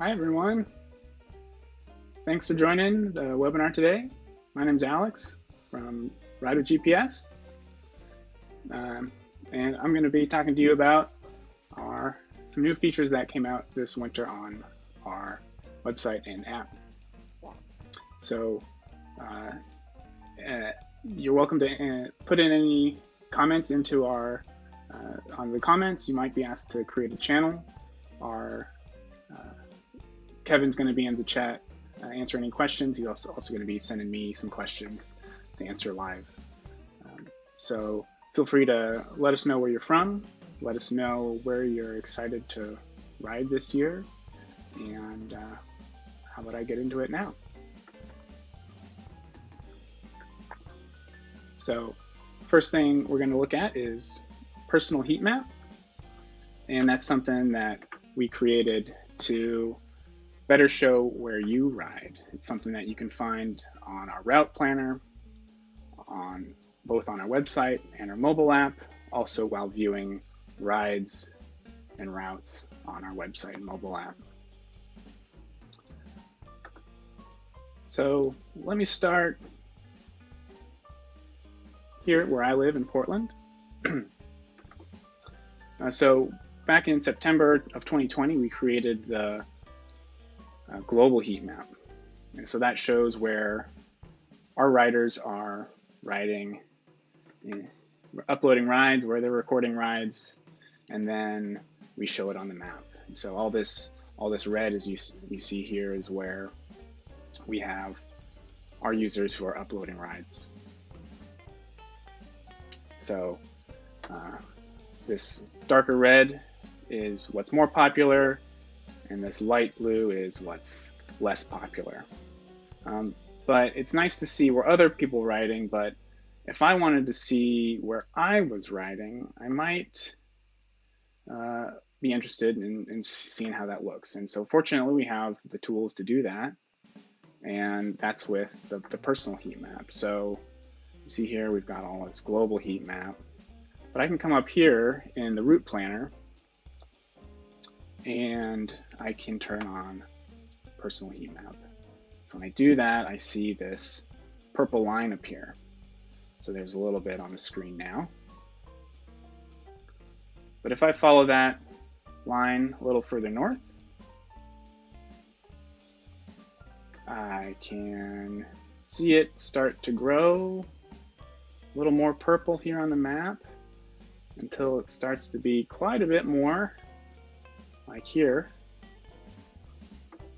Hi everyone. Thanks for joining the webinar today. My name is Alex from Ride with GPS. And I'm going to be talking to you about some new features that came out this winter on our website and app. So you're welcome to put in any comments into on the comments. You might be asked to create a channel. Kevin's going to be in the chat answer any questions. He's also going to be sending me some questions to answer live. So feel free to let us know where you're from. Let us know where you're excited to ride this year. And how about I get into it now? So first thing we're going to look at is personal heat map. And that's something that we created to better show where you ride. It's something that you can find on our route planner, both on our website and our mobile app, also while viewing rides and routes on our website and mobile app. So let me start here where I live in Portland. So back in September of 2020, we created the global heat map. And so that shows where our riders are riding, uploading rides, where they're recording rides, and then we show it on the map. And so all this red, as you see here, is where we have our users who are uploading rides. So this darker red is what's more popular, and this light blue is what's less popular. But it's nice to see where other people are riding, but if I wanted to see where I was riding, I might be interested in seeing how that looks. And so fortunately, we have the tools to do that, and that's with the personal heat map. So you see here, we've got all this global heat map, but I can come up here in the route planner and I can turn on personal heat map. So when I do that, I see this purple line appear. So there's a little bit on the screen now. But if I follow that line a little further north, I can see it start to grow a little more purple here on the map until it starts to be quite a bit more like here.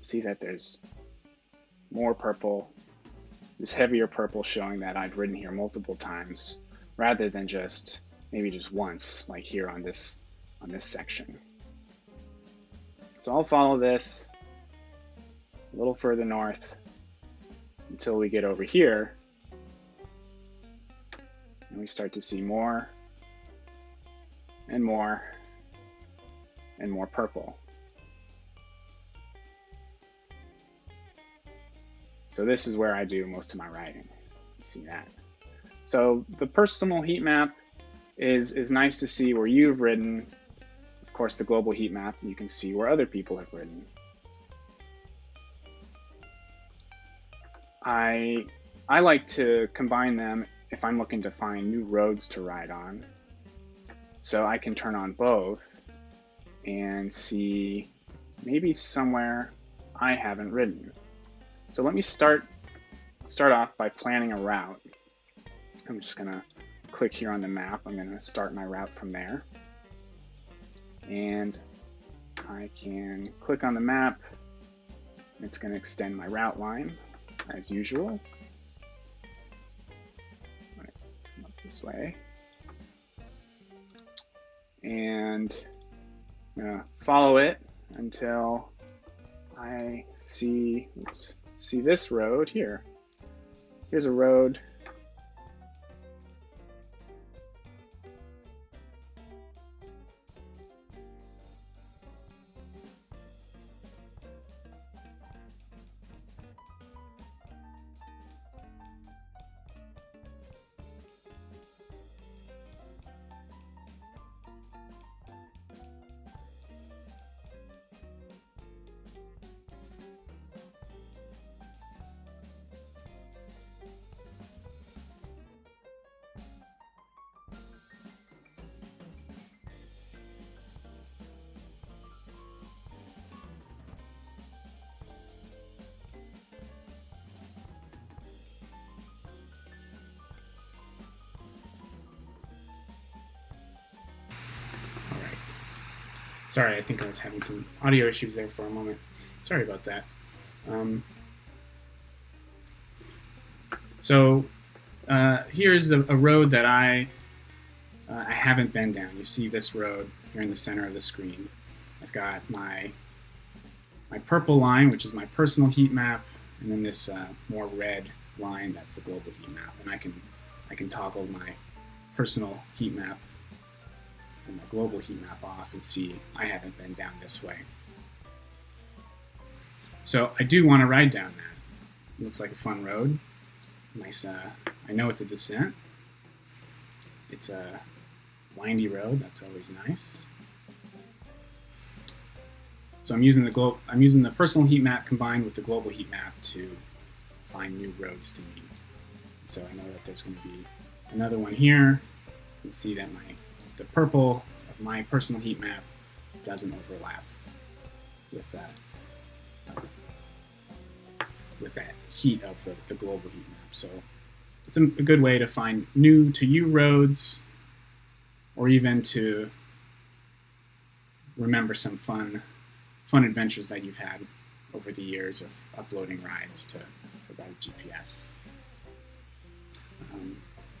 See that there's more purple, this heavier purple, showing that I've ridden here multiple times rather than maybe just once, like here on this section. So I'll follow this a little further north until we get over here and we start to see more and more and more purple. So this is where I do most of my riding. You see that. So the personal heat map is nice to see where you've ridden. Of course, the global heat map, you can see where other people have ridden. I like to combine them if I'm looking to find new roads to ride on. So I can turn on both and see maybe somewhere I haven't ridden. So let me start off by planning a route. I'm just gonna click here on the map. I'm gonna start my route from there. And I can click on the map. It's gonna extend my route line as usual. Come up this way. And I'm gonna follow it until I see this road here. Here's a road. Sorry, I think I was having some audio issues there for a moment. Sorry about that. So here's a road that I haven't been down. You see this road here in the center of the screen. I've got my purple line, which is my personal heat map, and then this more red line, that's the global heat map. And I can toggle my personal heat map and my global heat map off and see I haven't been down this way. So I do want to ride down that. It looks like a fun road. Nice. I know it's a descent. It's a windy road. That's always nice. So I'm using the personal heat map combined with the global heat map to find new roads to meet. So I know that there's going to be another one here. You can see that the purple of my personal heat map doesn't overlap with that heat of the global heat map. So it's a good way to find new to you roads, or even to remember some fun adventures that you've had over the years of uploading rides to provide GPS.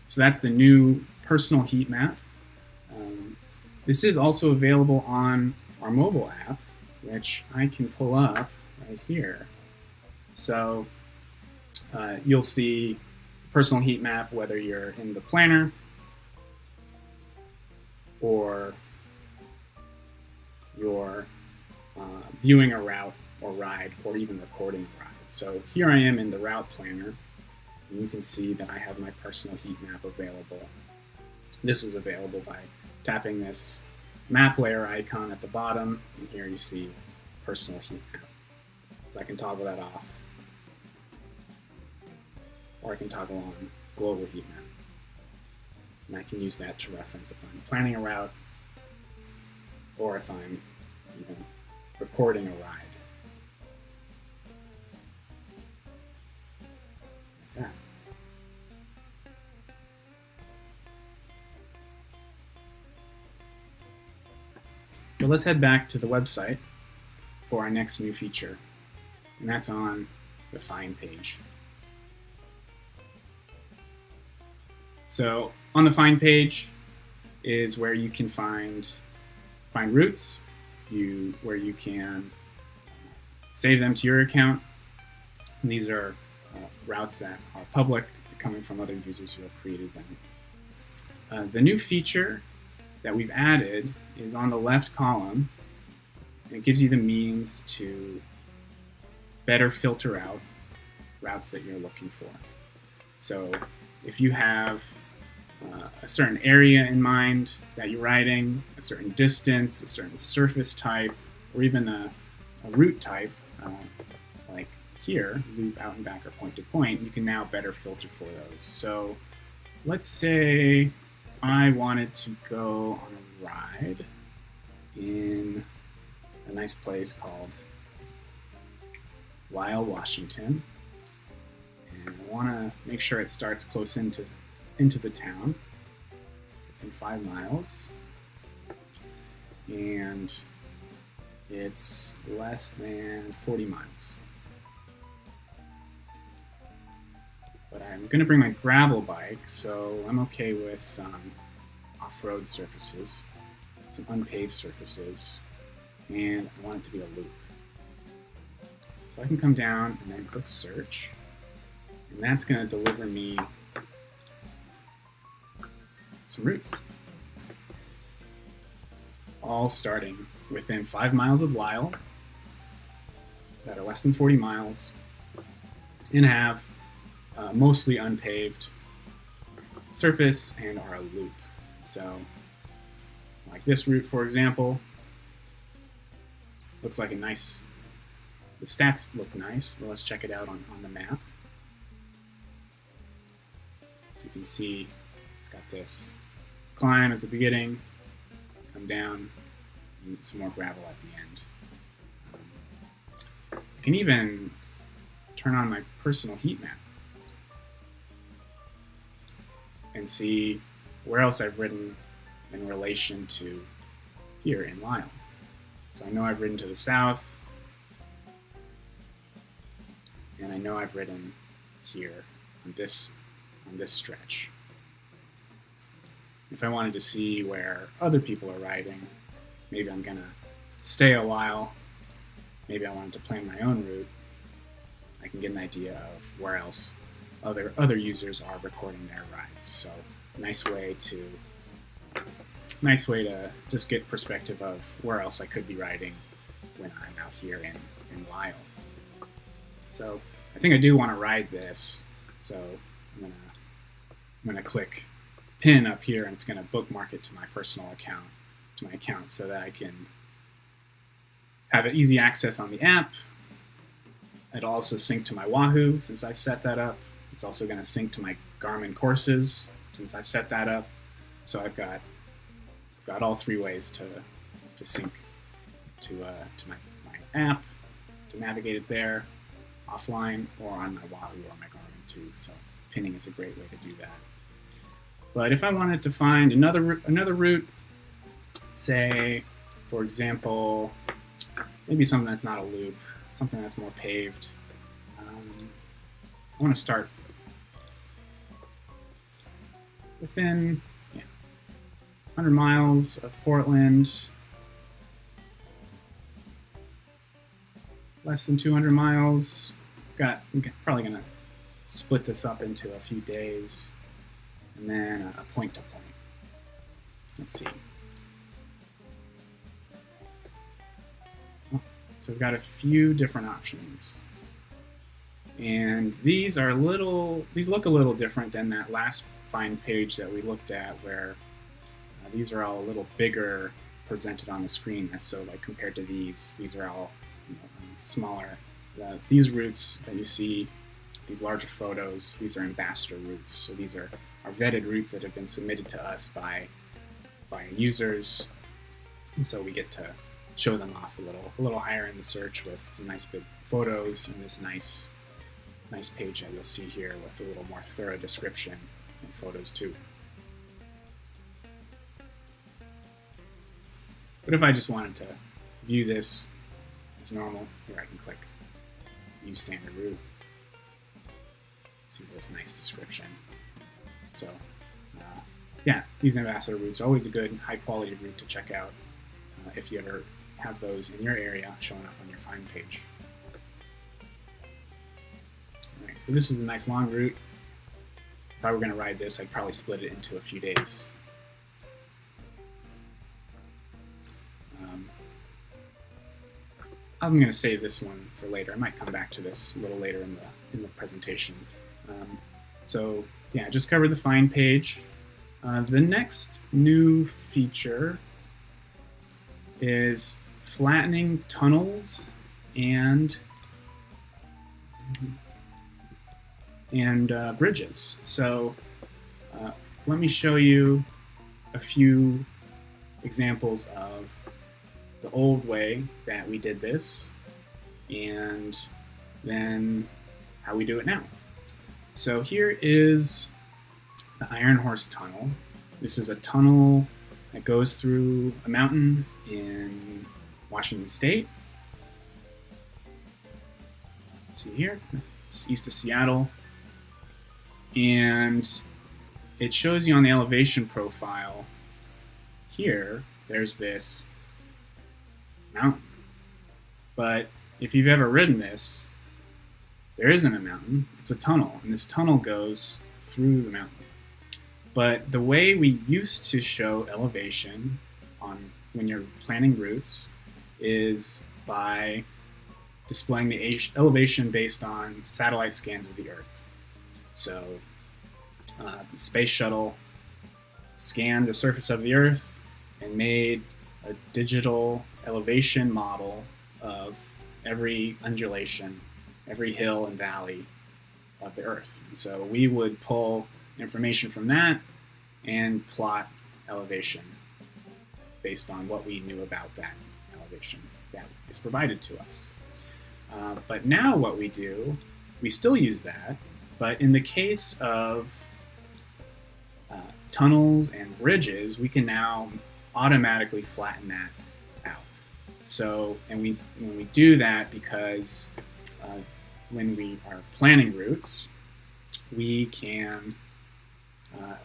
So that's the new personal heat map. This is also available on our mobile app, which I can pull up right here. So you'll see personal heat map whether you're in the planner or you're viewing a route or ride, or even recording a ride. So here I am in the route planner, and you can see that I have my personal heat map available. This is available by tapping this map layer icon at the bottom, and here you see personal heat map. So I can toggle that off, or I can toggle on global heat map. And I can use that to reference if I'm planning a route, or if I'm even recording a ride. Like that. So let's head back to the website for our next new feature, and that's on the Find page. So on the Find page is where you can find routes, where you can save them to your account. And these are routes that are public, coming from other users who have created them. The new feature that we've added is on the left column, and it gives you the means to better filter out routes that you're looking for. So if you have a certain area in mind that you're riding, a certain distance, a certain surface type, or even a route type, like here, loop, out and back, or point to point, you can now better filter for those. So let's say I wanted to go on a ride in a nice place called Lyle, Washington, and I want to make sure it starts close into the town, within 5 miles, and it's less than 40 miles. But I'm going to bring my gravel bike, so I'm okay with some off-road surfaces, some unpaved surfaces, and I want it to be a loop. So I can come down and then click search, and that's going to deliver me some routes, all starting within 5 miles of Lyle, that are less than 40 miles, and have mostly unpaved surface and are a loop. So like this route, for example, looks like the stats look nice. Well, let's check it out on the map. So you can see it's got this climb at the beginning, come down, and some more gravel at the end. I can even turn on my personal heat map and see where else I've ridden in relation to here in Lyle. So I know I've ridden to the south, and I know I've ridden here on this stretch. If I wanted to see where other people are riding, maybe I'm gonna stay a while, maybe I wanted to plan my own route, I can get an idea of where else other users are recording their rides. So nice way to just get perspective of where else I could be riding when I'm out here in Lyle. So I think I do want to ride this. So I'm gonna click pin up here, and it's gonna bookmark it to my personal account, so that I can have easy access on the app. It'll also sync to my Wahoo since I've set that up. It's also going to sync to my Garmin courses since I've set that up. So I've got all three ways to sync to my app, to navigate it there, offline, or on my Wahoo or my Garmin too. So pinning is a great way to do that. But if I wanted to find another route, say, for example, maybe something that's not a loop, something that's more paved. I want to start within 100 miles of Portland, less than 200 miles. I'm probably going to split this up into a few days, and then a point to point. Let's see. So we've got a few different options. And these look a little different than that last find page that we looked at, where these are all a little bigger presented on the screen. So like compared to these are all smaller. These routes that you see, these larger photos, these are ambassador routes. So these are vetted routes that have been submitted to us by users. And so we get to show them off a little higher in the search with some nice big photos and this nice page that you'll see here with a little more thorough description and photos too. But if I just wanted to view this as normal, here I can click View Standard Route. See this nice description. So yeah, these ambassador routes are always a good high quality route to check out if you ever have those in your area showing up on your find page. All right, so this is a nice long route. If I were going to ride this, I'd probably split it into a few days. I'm going to save this one for later. I might come back to this a little later in the presentation. So yeah, just covered the find page. The next new feature is flattening tunnels and bridges. So let me show you a few examples of the old way that we did this, and then how we do it now. So here is the Iron Horse Tunnel. This is a tunnel that goes through a mountain in Washington State. See here, just east of Seattle. And it shows you on the elevation profile here, there's this mountain. But if you've ever ridden this, there isn't a mountain, it's a tunnel, and this tunnel goes through the mountain. But the way we used to show elevation when you're planning routes is by displaying the elevation based on satellite scans of the Earth. So the space shuttle scanned the surface of the Earth and made a digital elevation model of every undulation, every hill and valley of the Earth. And so we would pull information from that and plot elevation based on what we knew about that elevation that is provided to us. But now what we do, we still use that, but in the case of tunnels and bridges, we can now automatically flatten that out. So, and when we do that, because when we are planning routes, we can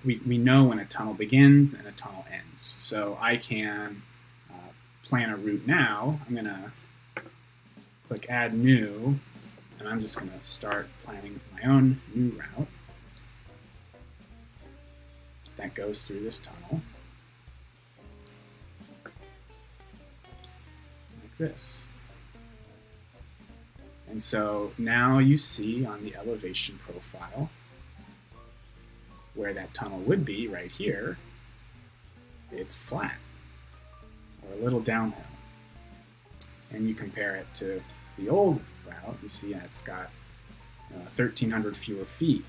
we know when a tunnel begins and a tunnel ends. So I can plan a route now. I'm gonna click Add New, and I'm just gonna start planning my own new route that goes through this tunnel, like this. And so now you see on the elevation profile where that tunnel would be right here, it's flat or a little downhill. And you compare it to the old route, you see it's got 1,300 fewer feet,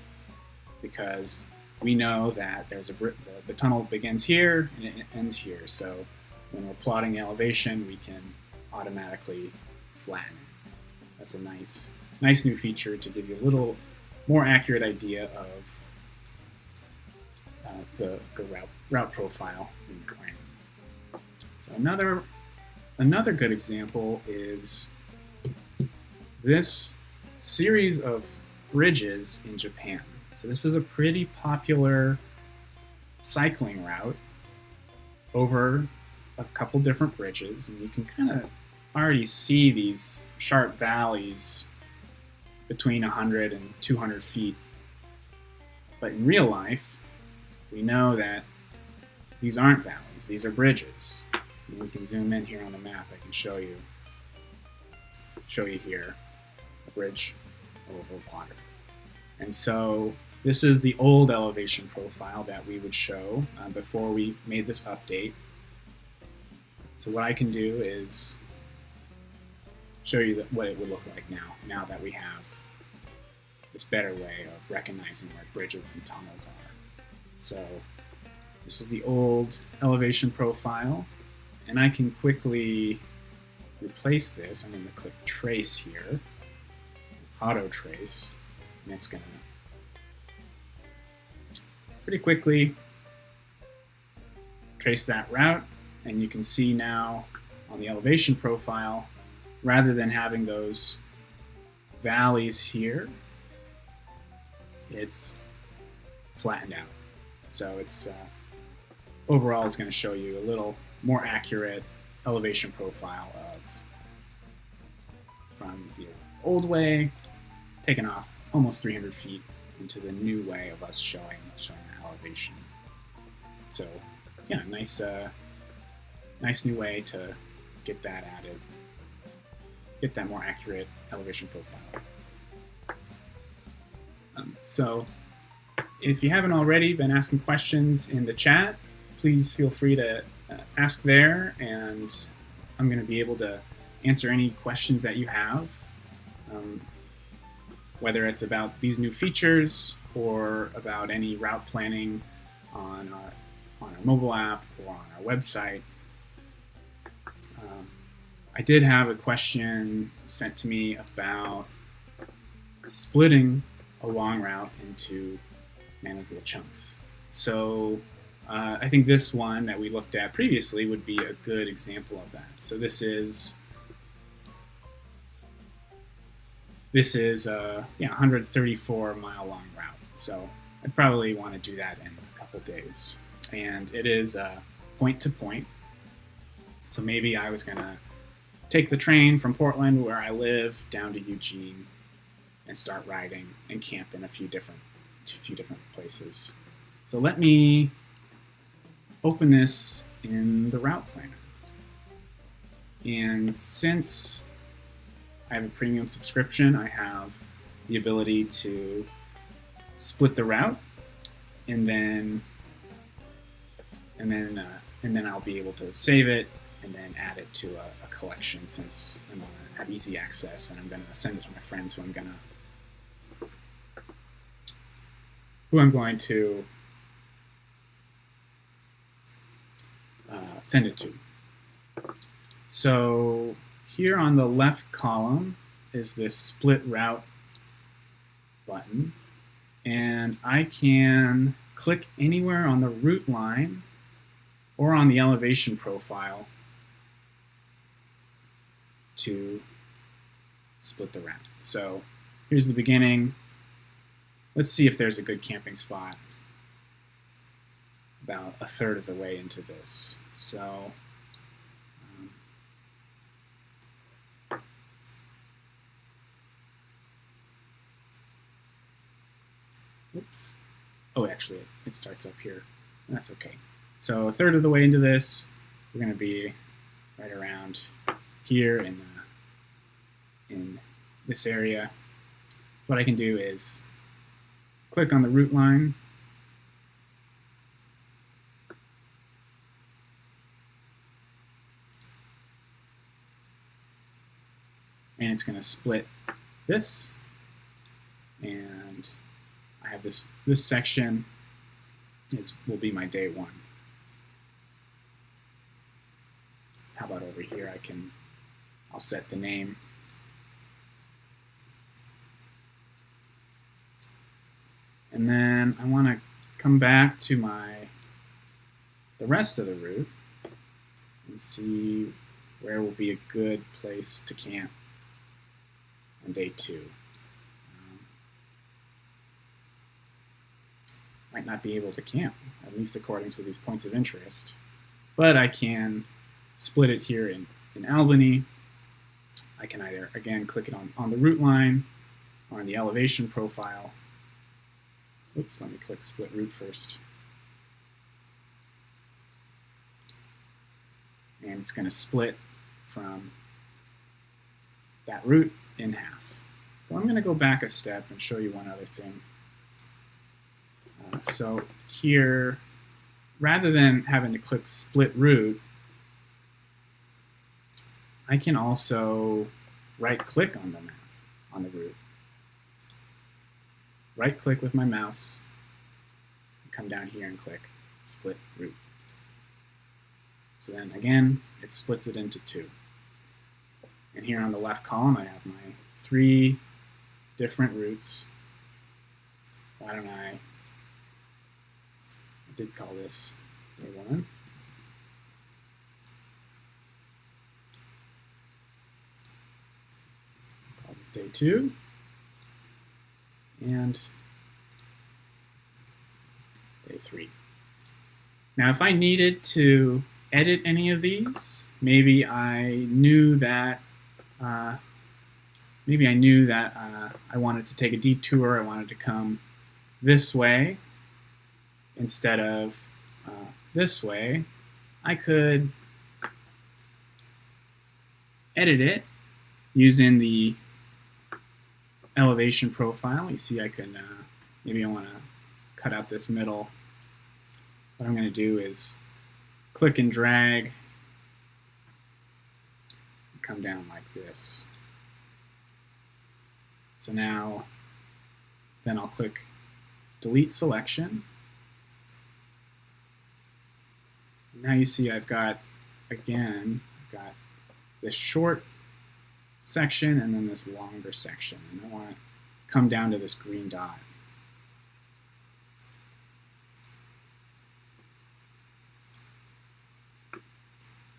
because we know that there's the tunnel begins here and it ends here. So when we're plotting the elevation, we can automatically flatten it. That's a nice new feature to give you a little more accurate idea of the route profile in your planning. So another good example is this series of bridges in Japan. So this is a pretty popular cycling route over a couple different bridges, and you can kind of already see these sharp valleys between 100 and 200 feet. But in real life, we know that these aren't valleys, these are bridges. And we can zoom in here on the map. I can show you here a bridge over water. And so this is the old elevation profile that we would show before we made this update. So what I can do is show you what it would look like now that we have this better way of recognizing where bridges and tunnels are. So this is the old elevation profile, and I can quickly replace this. I'm going to click Trace here, Auto Trace, and it's going to pretty quickly trace that route. And you can see now on the elevation profile, rather than having those valleys here, it's flattened out. So it's overall it's going to show you a little more accurate elevation profile of from the old way, taking off almost 300 feet into the new way of us showing the elevation. So yeah, nice new way to get that added, get that more accurate elevation profile. So if you haven't already been asking questions in the chat, please feel free to ask there, and I'm going to be able to answer any questions that you have, whether it's about these new features or about any route planning on our mobile app or on our website. I did have a question sent to me about splitting a long route into manageable chunks. So I think this one that we looked at previously would be a good example of that. So this is a 134 mile long route. So I'd probably want to do that in a couple days. And it is point to point. So maybe I was going to take the train from Portland, where I live, down to Eugene and start riding and camp in a few different places. So let me open this in the route planner. And since I have a premium subscription, I have the ability to split the route, and then I'll be able to save it and then add it to a collection, since I'm going to have easy access, and I'm going to send it to my friends who I'm going to send it to. So here on the left column is this split route button, and I can click anywhere on the route line or on the elevation profile to split the route. So here's the beginning. Let's see if there's a good camping spot about a third of the way into this. So oops. Oh, actually, it starts up here. That's okay. So a third of the way into this, we're going to be right around here in this area. What I can do is click on the route line, and it's going to split this, and I have this section will be my day one. How about over here? I'll set the name. And then I want to come back to the rest of the route and see where will be a good place to camp on day two. Might not be able to camp, at least according to these points of interest, but I can split it here in Albany. I can either, again, click it on the route line or on the elevation profile. Oops, let me click split route first. And it's going to split from that route in half. But I'm going to go back a step and show you one other thing. So here, rather than having to click split route, I can also right-click on the map, on the route. Right-click with my mouse, come down here and click split route. So then again, it splits it into two. And here on the left column, I have my 3 different routes. Why don't I did call this day 1. Call this day 2. And day 3. Now, if I needed to edit any of these, maybe I knew that I wanted to take a detour. I wanted to come this way instead of this way. I could edit it using the elevation profile. You see, I can maybe I want to cut out this middle. What I'm going to do is click and drag and come down like this. So now, then I'll click delete selection. And now you see I've got this short section and then this longer section. And I want to come down to this green dot.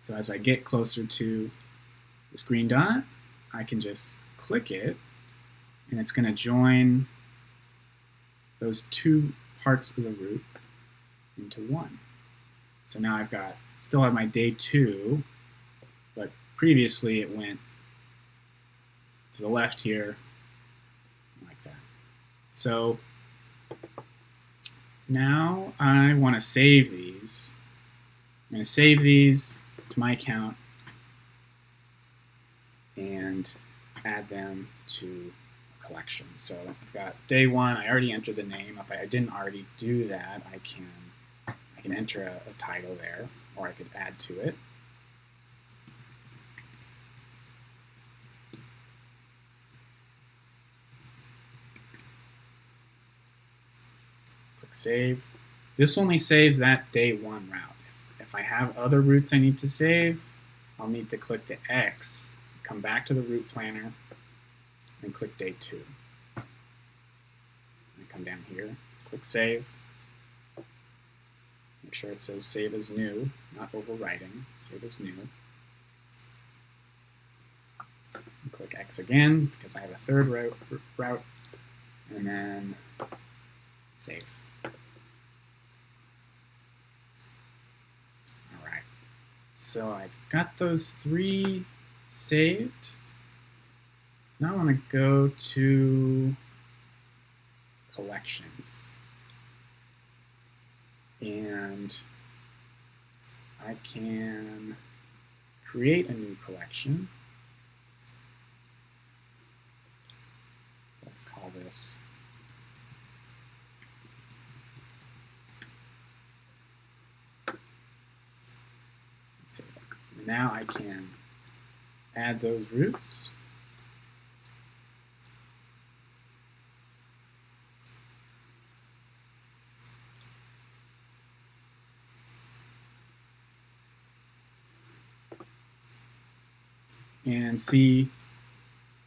So as I get closer to this green dot, I can just click it, and it's going to join those 2 parts of the route into one. So now I've still have my day 2, but previously it went to the left here, like that. So now I want to save these. I'm going to save these to my account and add them to a collection. So I've got day 1. I already entered the name. If I didn't already do that, I can enter a title there, or I could add to it. Click save. This only saves that day 1 route. If I have other routes I need to save, I'll need to click the X, come back to the route planner, and click day 2. And come down here, click save. Make sure it says save as new, not overwriting, save as new. click X again because I have a third route, and then save. All right, so I've got those 3 saved. Now I want to go to collections, and I can create a new collection. Let's call this now I can add those roots. And see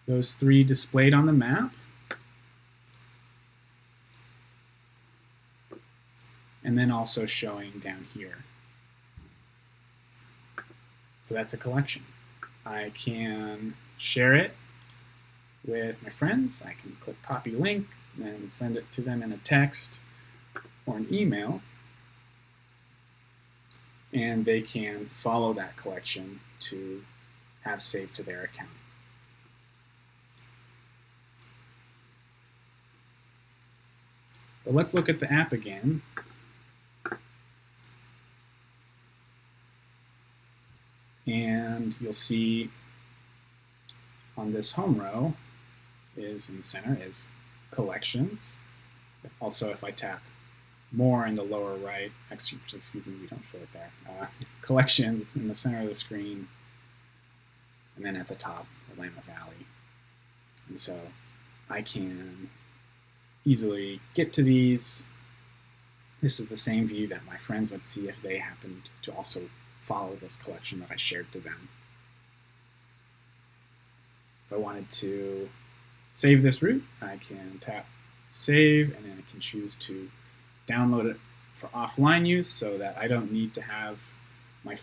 those 3 displayed on the map. And then also showing down here. So that's a collection. I can share it with my friends. I can click copy link and send it to them in a text or an email. And they can follow that collection to have saved to their account. But let's look at the app again. And you'll see on this home row is in the center is collections. Also, if I tap more in the lower right, excuse me, we don't show it there. Collections, it's in the center of the screen. And then at the top, Willamette Valley. And so I can easily get to these. This is the same view that my friends would see if they happened to also follow this collection that I shared to them. If I wanted to save this route, I can tap save, and then I can choose to download it for offline use so that I don't need to have my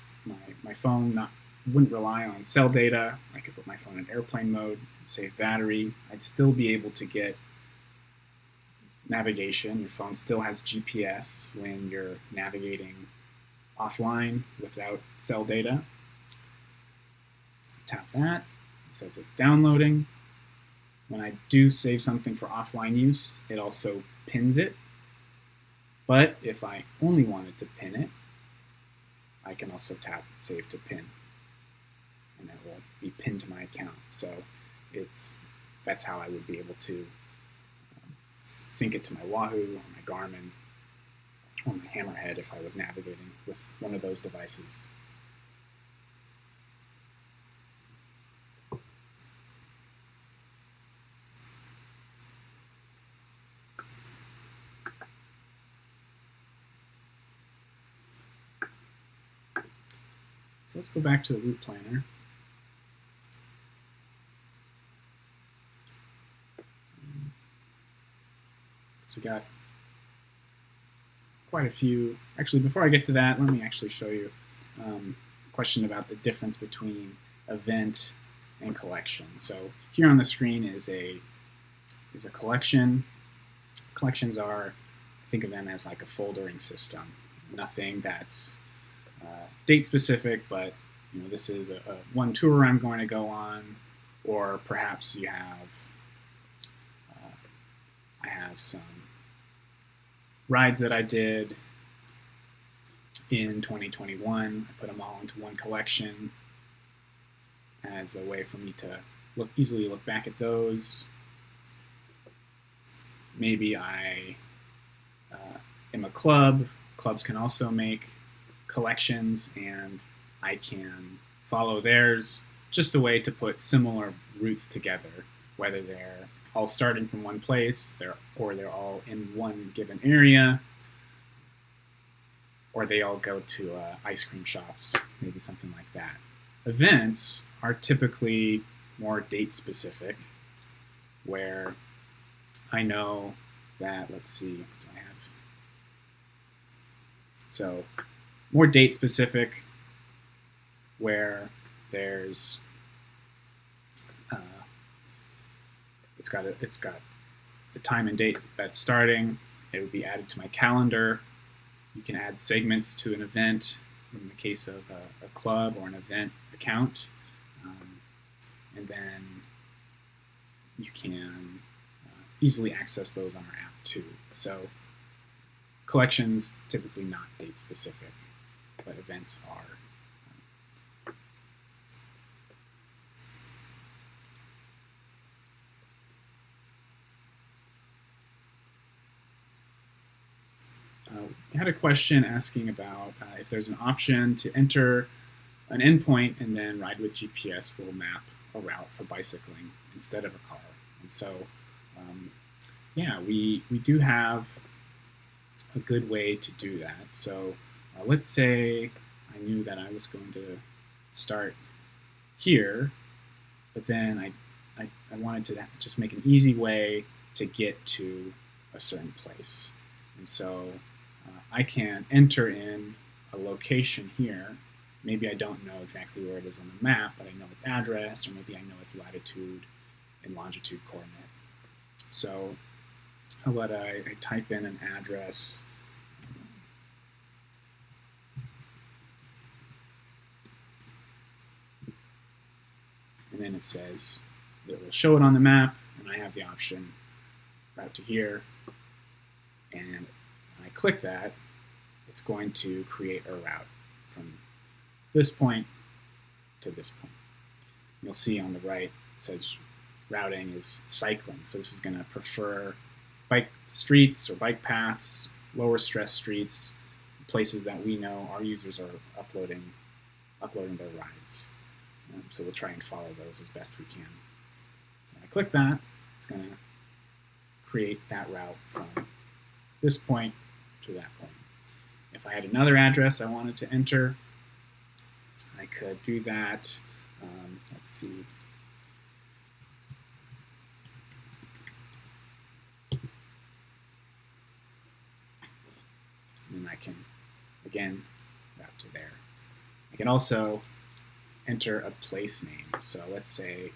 phone wouldn't rely on cell data. I could put my phone in airplane mode, save battery. I'd still be able to get navigation. Your phone still has GPS when you're navigating offline without cell data. Tap that. It says it's downloading. When I do save something for offline use, it also pins it. But if I only wanted to pin it, I can also tap save to pin, and it will be pinned to my account. So that's how I would be able to sync it to my Wahoo or my Garmin or my Hammerhead if I was navigating with one of those devices. So let's go back to the route planner. So we got quite a few. Actually, before I get to that, let me actually show you a question about the difference between event and collection. So here on the screen is a collection. Collections are, think of them as like a foldering system. Nothing that's date specific, but this is a one tour I'm going to go on, or perhaps you have I have some rides that I did in 2021. I put them all into one collection as a way for me to easily look back at those. Maybe I am a club. Clubs can also make collections, and I can follow theirs. Just a way to put similar routes together, whether they're all starting from one place, or they're all in one given area, or they all go to ice cream shops, maybe something like that. Events are typically more date specific, where I know that, let's see, what do I have? So more date specific, where there's it's got the time and date that's starting. It would be added to my calendar. You can add segments to an event in the case of a club or an event account. And then you can easily access those on our app too. So collections, typically not date specific, but events are. I had a question asking about if there's an option to enter an endpoint and then Ride with GPS will map a route for bicycling instead of a car. And so, yeah, we do have a good way to do that. So let's say I knew that I was going to start here, but then I wanted to just make an easy way to get to a certain place. And so I can enter in a location here. Maybe I don't know exactly where it is on the map, but I know its address, or maybe I know its latitude and longitude coordinate. So how about I type in an address. And then it says that it will show it on the map, and I have the option route to here. And when I click that, it's going to create a route from this point to this point. You'll see on the right, it says routing is cycling. So this is going to prefer bike streets or bike paths, lower stress streets, places that we know our users are uploading their rides. So we'll try and follow those as best we can. So when I click that, it's going to create that route from this point to that point. If I had another address I wanted to enter, I could do that. Let's see. And then I can, again, route to there. I can also enter a place name. So let's say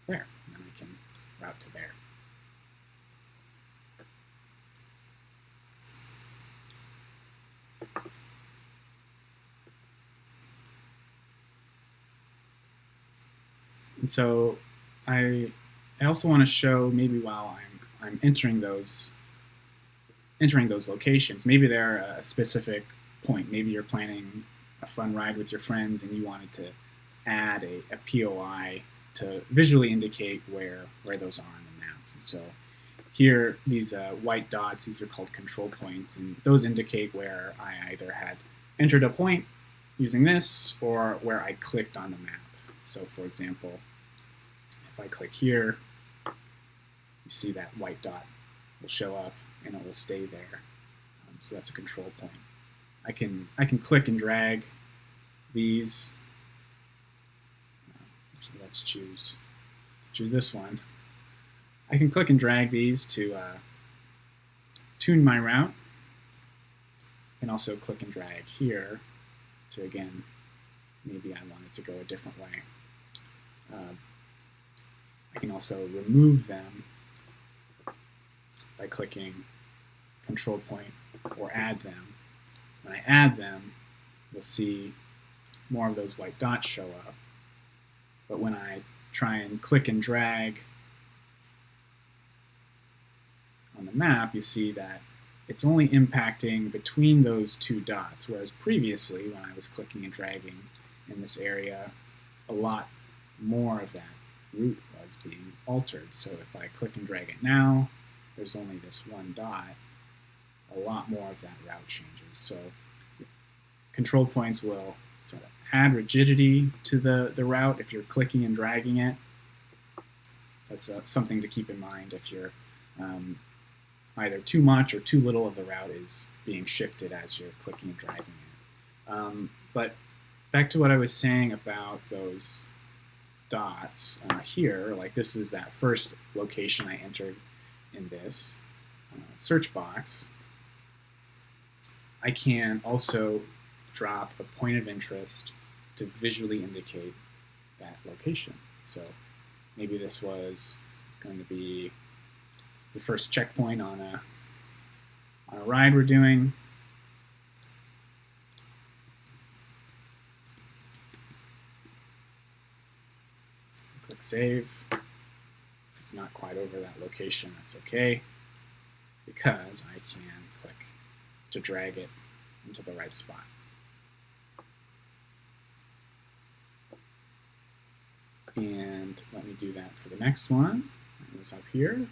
there, and then I can route to there. And so I also want to show, maybe while I'm entering those locations, maybe they're a specific point. Maybe you're planning a fun ride with your friends and you wanted to add a POI to visually indicate where those are on the maps. And so here, these white dots, these are called control points, and those indicate where I either had entered a point using this or where I clicked on the map. So for example, if I click here, you see that white dot will show up and it will stay there. So that's a control point. I can click and drag these. So let's choose this one. I can click and drag these to tune my route. I can also click and drag here to, again, maybe I wanted to go a different way. I can also remove them by clicking control point or add them. When I add them, you'll see more of those white dots show up. But when I try and click and drag on the map, you see that it's only impacting between those two dots, whereas previously, when I was clicking and dragging in this area, a lot more of that route was being altered. So if I click and drag it now, there's only this one dot, a lot more of that route changes. So control points will sort of add rigidity to the route if you're clicking and dragging it. That's something to keep in mind if you're either too much or too little of the route is being shifted as you're clicking and dragging it. But back to what I was saying about those dots here, like this is that first location I entered in this search box. I can also drop a point of interest to visually indicate that location. So maybe this was going to be the first checkpoint on a ride we're doing. Click save. If it's not quite over that location, that's okay, because I can click to drag it into the right spot. And let me do that for the next one. Bring this up here.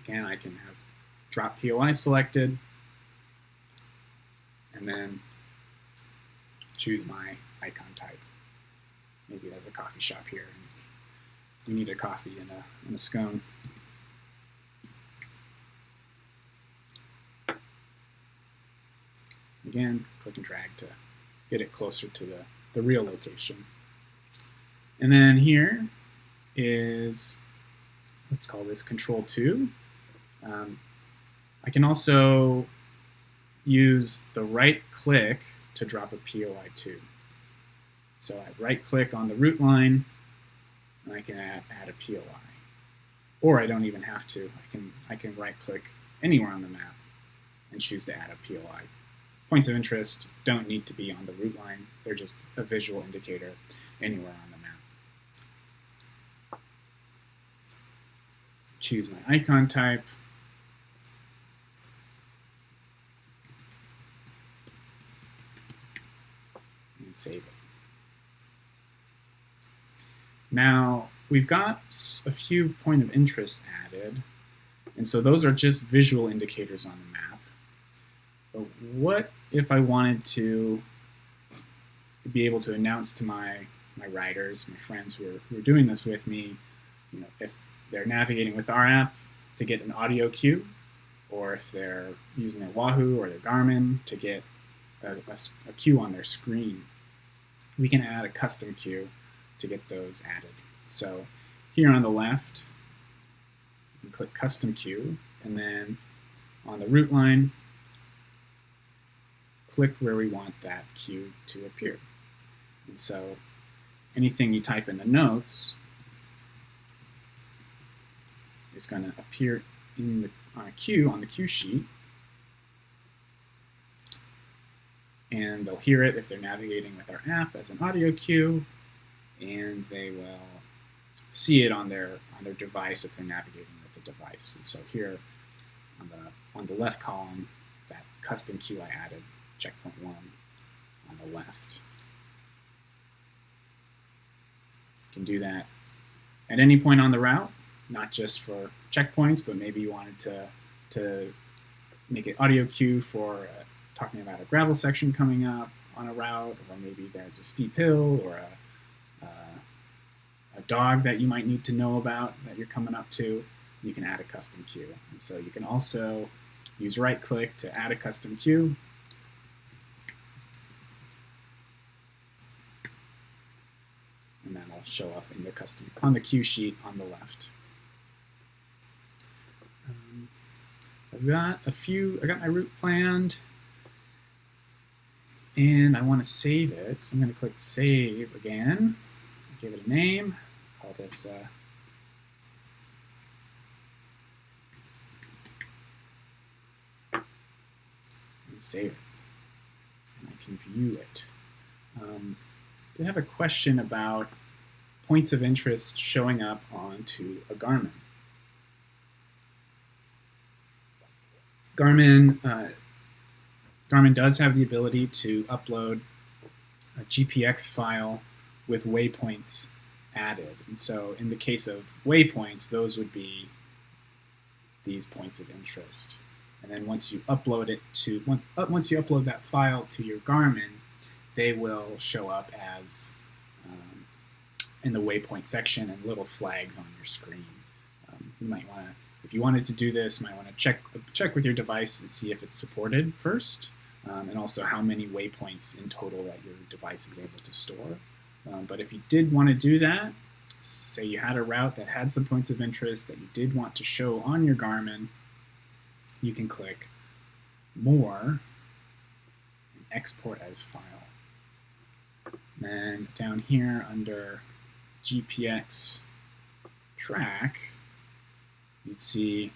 Again, I can have drop POI selected, and then choose my icon type. Maybe there's a coffee shop here, and we need a coffee and a scone. Again, click and drag to get it closer to the real location. And then here is, let's call this Control 2. I can also use the right click to drop a POI 2. So I right click on the route line, and I can add a POI. Or I don't even have to. I can right click anywhere on the map and choose to add a POI. Points of interest don't need to be on the route line. They're just a visual indicator anywhere on the map. Choose my icon type. And save it. Now, we've got a few point of interest added, and so those are just visual indicators on the map. But what if I wanted to be able to announce to my riders, my friends who are doing this with me, if they're navigating with our app to get an audio cue, or if they're using their Wahoo or their Garmin to get a cue on their screen, we can add a custom cue to get those added. So here on the left, you can click custom cue, and then on the route line, click where we want that cue to appear. And so anything you type in the notes is going to appear on a cue on the cue sheet, and they'll hear it if they're navigating with our app as an audio cue, and they will see it on their device if they're navigating with the device. And so here on the left column, that custom cue I added, checkpoint 1 on the left. You can do that at any point on the route, not just for checkpoints, but maybe you wanted to make it audio cue for talking about a gravel section coming up on a route, or maybe there's a steep hill or a dog that you might need to know about that you're coming up to. You can add a custom cue. And so you can also use right click to add a custom cue. And that'll show up in on the cue sheet on the left. I got my route planned, and I want to save it. So I'm going to click save again, give it a name, call this and save it. And I can view it. I have a question about points of interest showing up onto a Garmin. Garmin does have the ability to upload a GPX file with waypoints added. And so in the case of waypoints, those would be these points of interest. And then once you upload that file to your Garmin, they will show up as in the waypoint section and little flags on your screen. You might want to, if you wanted to do this, you might want to check with your device and see if it's supported first, and also how many waypoints in total that your device is able to store. But if you did want to do that, say you had a route that had some points of interest that you did want to show on your Garmin, you can click More, export as file. Then down here under GPX track, you'd see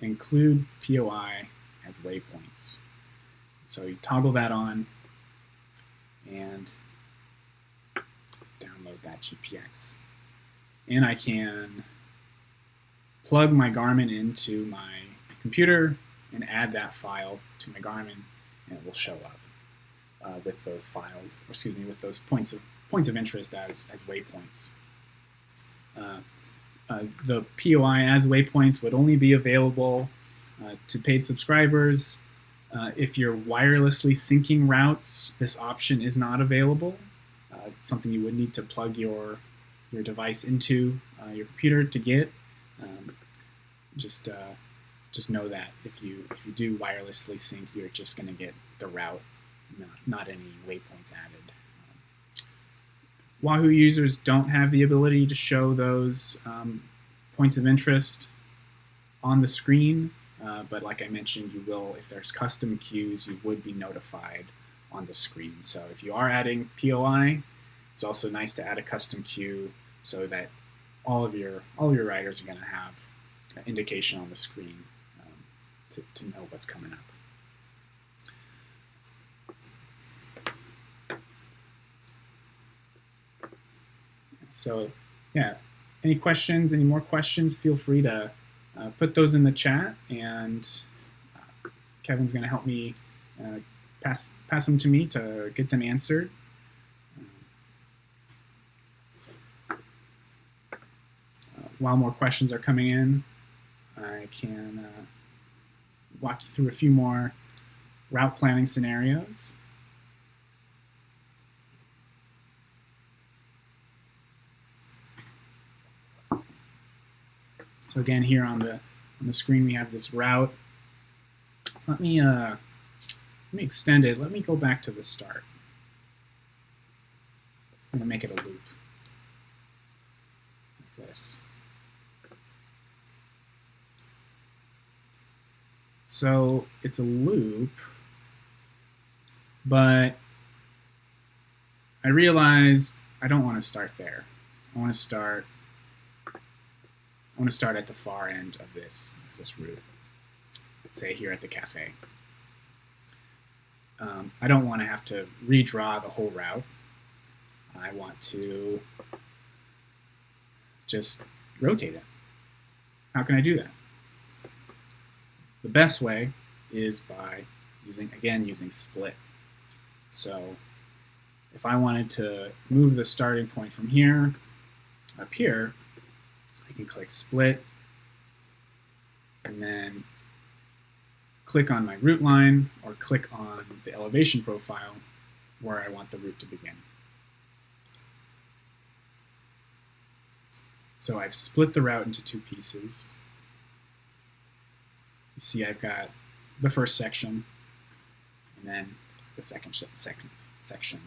include POI as waypoints. So you toggle that on and download that GPX. And I can plug my Garmin into my computer and add that file to my Garmin, and it will show up with those files, or excuse me, with those points of interest as waypoints. The POI as waypoints would only be available to paid subscribers. If you're wirelessly syncing routes, this option is not available. It's something you would need to plug your device into your computer to get. Just know that if you do wirelessly sync, you're just going to get the route, not any waypoints added. Wahoo users don't have the ability to show those points of interest on the screen, but like I mentioned, you will, if there's custom queues, you would be notified on the screen. So if you are adding POI, it's also nice to add a custom queue so that all of your riders are going to have an indication on the screen to know what's coming up. So yeah, any questions, any more questions, feel free to put those in the chat, and Kevin's going to help me pass them to me to get them answered. While more questions are coming in, I can walk you through a few more route planning scenarios. So again, here on the screen, we have this route. Let me extend it. Let me go back to the start. I'm going to make it a loop like this. So it's a loop, but I realized I don't want to start there. I want to start at the far end of this route, say here at the cafe. I don't want to have to redraw the whole route. I want to just rotate it. How can I do that? The best way is by using split. So if I wanted to move the starting point from here up here, I can click split and then click on my route line or click on the elevation profile where I want the route to begin. So I've split the route into two pieces. You see I've got the first section and then the second section.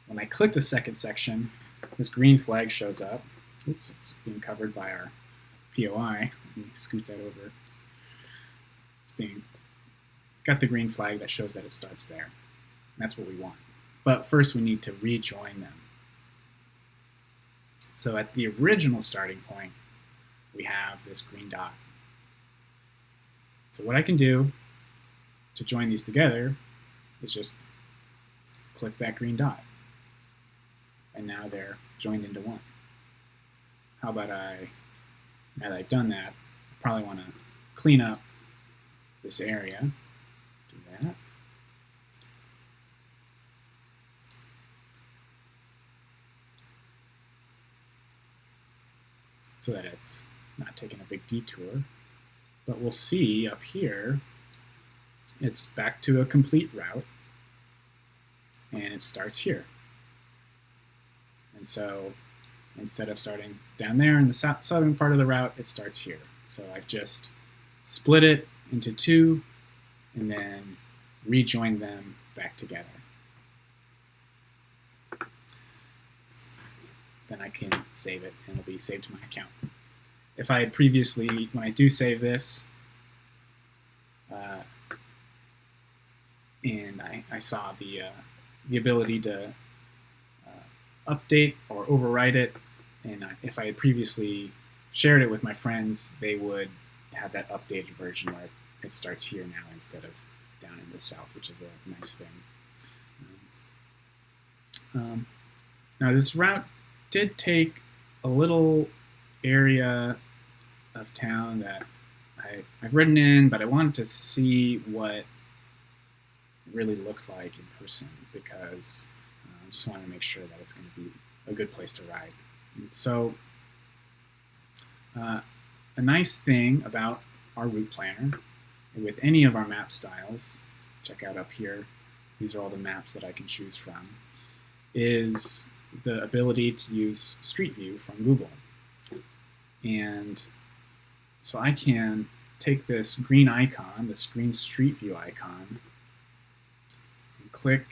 When I click the second section, this green flag shows up. Oops, it's being covered by our POI. Let me scoot that over. Got the green flag that shows that it starts there. And that's what we want. But first we need to rejoin them. So at the original starting point, we have this green dot. So what I can do to join these together is just click that green dot. And now they're joined into one. How about now that I've done that, I probably want to clean up this area. Do that. So that it's not taking a big detour. But we'll see up here, it's back to a complete route, and it starts here. And so instead of starting down there in the southern part of the route, it starts here. So I've just split it into two and then rejoined them back together. Then I can save it and it'll be saved to my account. If I had previously, when I do save this, and I saw the ability to update or overwrite it. And if I had previously shared it with my friends, they would have that updated version where it starts here now instead of down in the south, which is a nice thing. Now this route did take a little area of town that I've ridden in, but I wanted to see what it really looked like in person, because I just wanted to make sure that it's going to be a good place to ride. And so a nice thing about our route planner with any of our map styles, check out up here, these are all the maps that I can choose from, is the ability to use Street View from Google. And so I can take this green icon, this green Street View icon, and click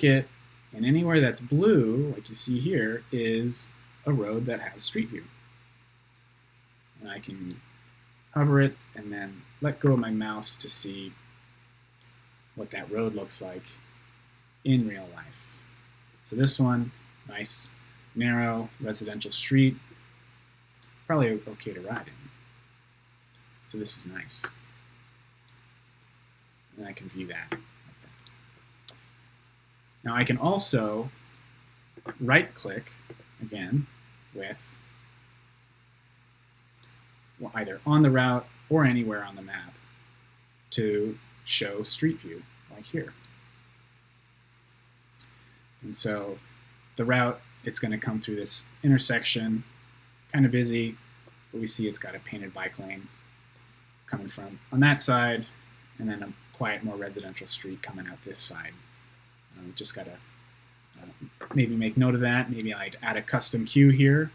it, and anywhere that's blue, like you see here, is a road that has Street View. And I can hover it and then let go of my mouse to see what that road looks like in real life. So this one, nice, narrow, residential street, probably okay to ride in. So this is nice. And I can view that. Now I can also right-click, again, with either on the route or anywhere on the map to show Street View, like here. And so the route, it's going to come through this intersection, kind of busy, but we see it's got a painted bike lane coming from on that side, and then a quiet, more residential street coming out this side. Just got to maybe make note of that. Maybe I'd add a custom queue here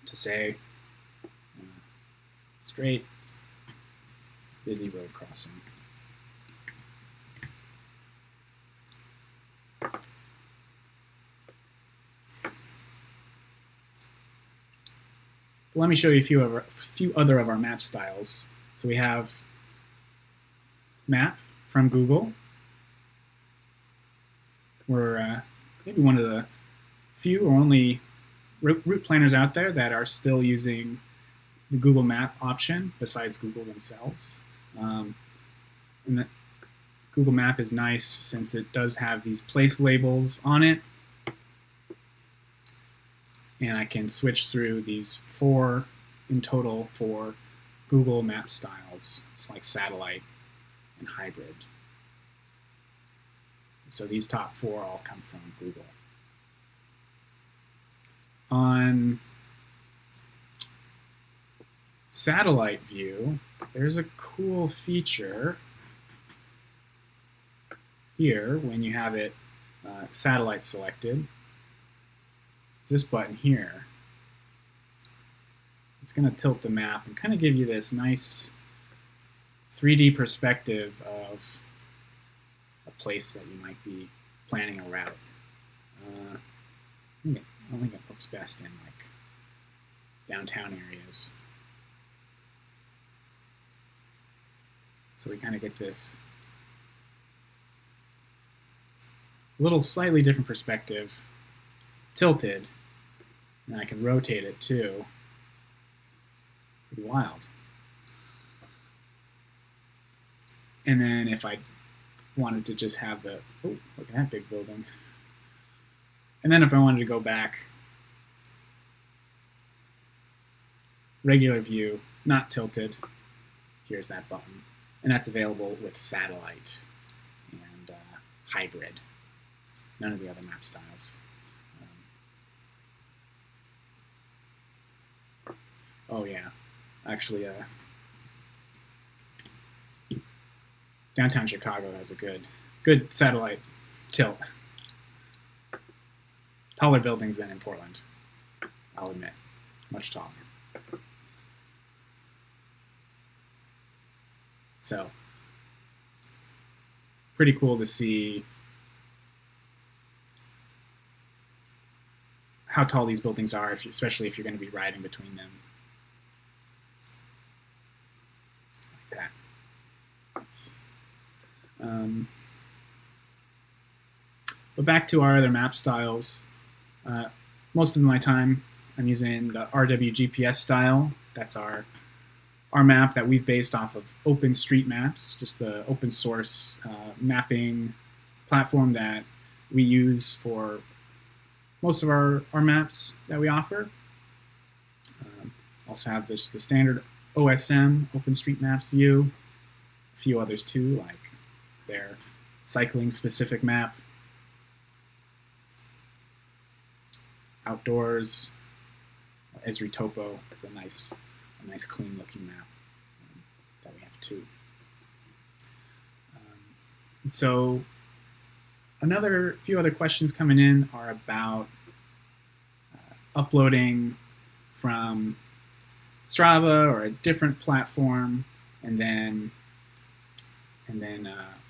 to say straight, busy road crossing. Let me show you a few other of our map styles. So we have map from Google. We're maybe one of the few or only route planners out there that are still using the Google Map option besides Google themselves. And the Google Map is nice since it does have these place labels on it. And I can switch through these in total four Google Map styles. It's like satellite and hybrid. So these top four all come from Google. On satellite view, there's a cool feature here when you have it satellite selected. This button here. It's going to tilt the map and kind of give you this nice 3D perspective of a place that you might be planning a route. I don't think it looks best in like downtown areas. So we kind of get this little slightly different perspective, tilted, and I can rotate it too. Pretty wild. And then if I wanted to just have the, oh, look at that big building. And then if I wanted to go back, regular view, not tilted, here's that button. And that's available with satellite and hybrid. None of the other map styles. Oh yeah, actually, downtown Chicago has a good satellite tilt. Taller buildings than in Portland, I'll admit, much taller. So, pretty cool to see how tall these buildings are, especially if you're going to be riding between them. Like that. But back to our other map styles. Most of my time I'm using the RWGPS style. That's our map that we've based off of OpenStreetMaps, just the open source mapping platform that we use for most of our maps that we offer. Also have the standard OSM, OpenStreetMaps view, a few others too, like their cycling specific map, outdoors, Esri Topo is a nice clean looking map that we have too. So another few other questions coming in are about uploading from Strava or a different platform and then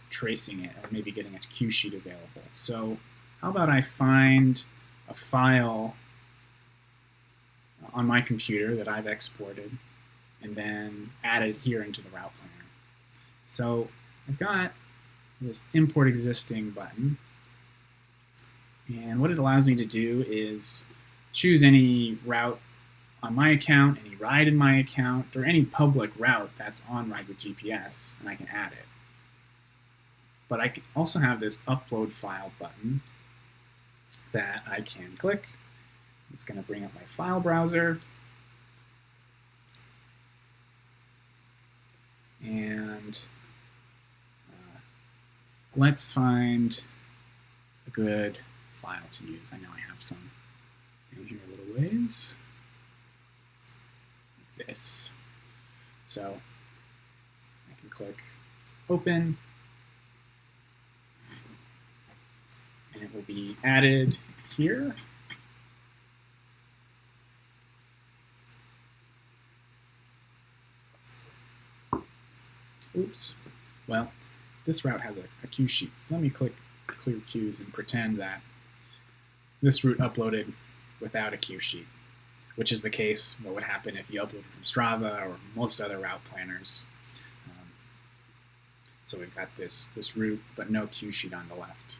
tracing it, or maybe getting a cue sheet available. So how about I find a file on my computer that I've exported and then add it here into the route planner. So I've got this import existing button, and what it allows me to do is choose any route on my account, any ride in my account, or any public route that's on Ride with GPS, and I can add it. But I can also have this upload file button that I can click. It's going to bring up my file browser. And let's find a good file to use. I know I have some in here a little ways. Like this. So I can click open, and it will be added here. Oops. Well, this route has a cue sheet. Let me click clear cues and pretend that this route uploaded without a cue sheet, which is the case what would happen if you uploaded from Strava or most other route planners. So we've got this route, but no cue sheet on the left.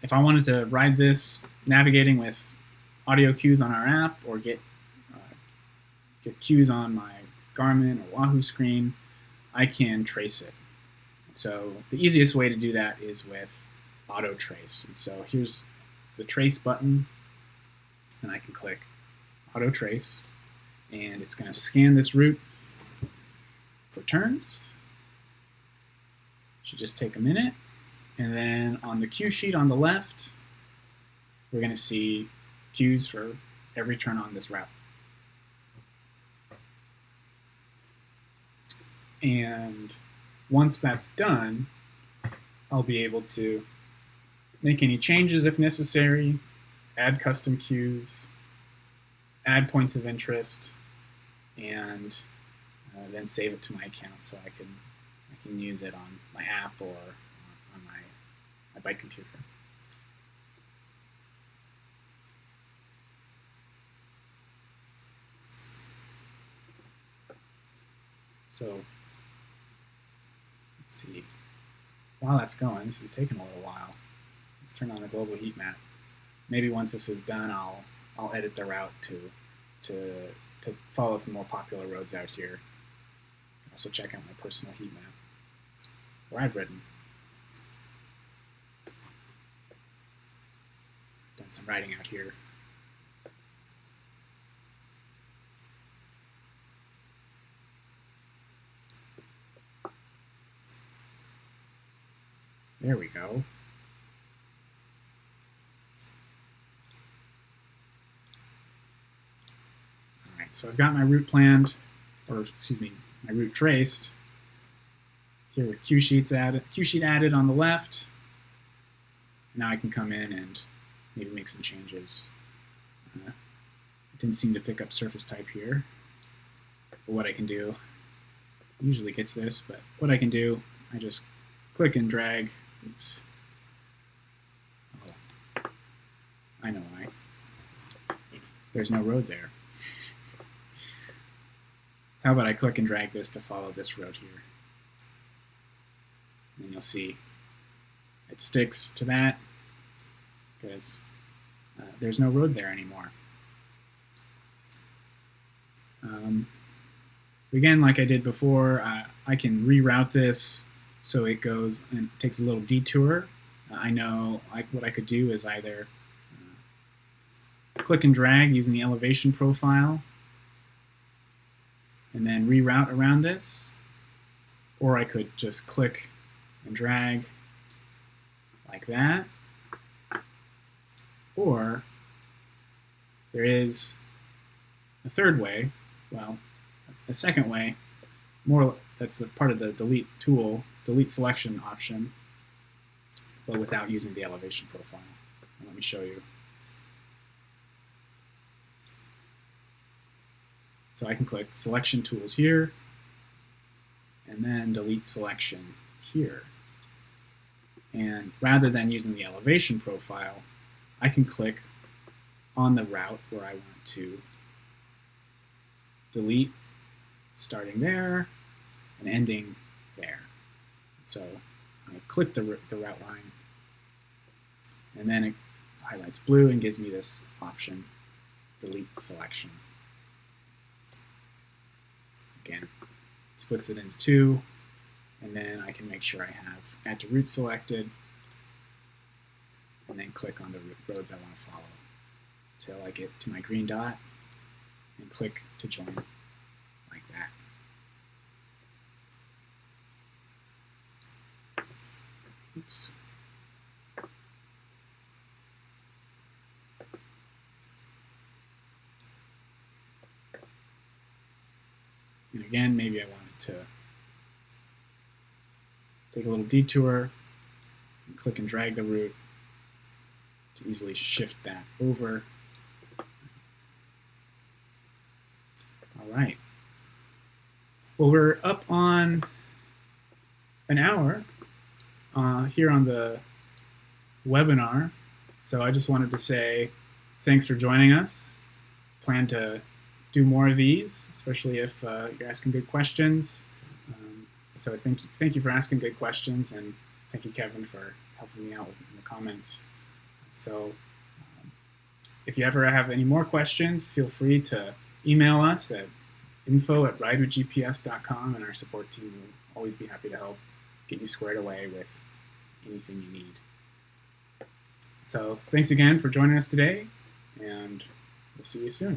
If I wanted to ride this navigating with audio cues on our app, or get cues on my Garmin or Wahoo screen, I can trace it. So the easiest way to do that is with auto trace. And so here's the trace button, and I can click auto trace, and it's going to scan this route for turns. Should just take a minute. And then on the cue sheet on the left, we're going to see cues for every turn on this route. And once that's done, I'll be able to make any changes if necessary, add custom cues, add points of interest, and then save it to my account so I can use it on my app or on my bike computer. So let's see. While that's going, this is taking a little while. Let's turn on the global heat map. Maybe once this is done, I'll edit the route to follow some more popular roads out here. Also check out my personal heat map where I've ridden. Done some riding out here. There we go. All right, so I've got my route planned, or excuse me, my route traced. Here with cue sheet added on the left. Now I can come in and maybe make some changes. It didn't seem to pick up surface type here. But what I can do, usually gets this, but what I can do, I just click and drag. Oops. Oh, I know why. There's no road there. How about I click and drag this to follow this road here? And you'll see it sticks to that because there's no road there anymore. Again, like I did before, I can reroute this so it goes and takes a little detour. I know what I could do is either click and drag using the elevation profile and then reroute around this, or I could just click and drag like that, or there is a third way, well, a second way, that's the part of the delete tool, delete selection option, but without using the elevation profile. And let me show you. So I can click selection tools here, and then delete selection here. And rather than using the elevation profile, I can click on the route where I want to delete, starting there and ending there. So I click the route line, and then it highlights blue and gives me this option, delete selection. Again, splits it into two, and then I can make sure I have add to route selected, and then click on the roads I want to follow till I get to my green dot and click to join like that. Oops. And again, maybe I wanted to take a little detour and click and drag the route to easily shift that over. All right. Well, we're up on an hour here on the webinar. So I just wanted to say thanks for joining us. Plan to do more of these, especially if you're asking good questions. So thank you for asking good questions, and thank you, Kevin, for helping me out in the comments. So if you ever have any more questions, feel free to email us at info@ridewithgps.com, and our support team will always be happy to help get you squared away with anything you need. So thanks again for joining us today, and we'll see you soon.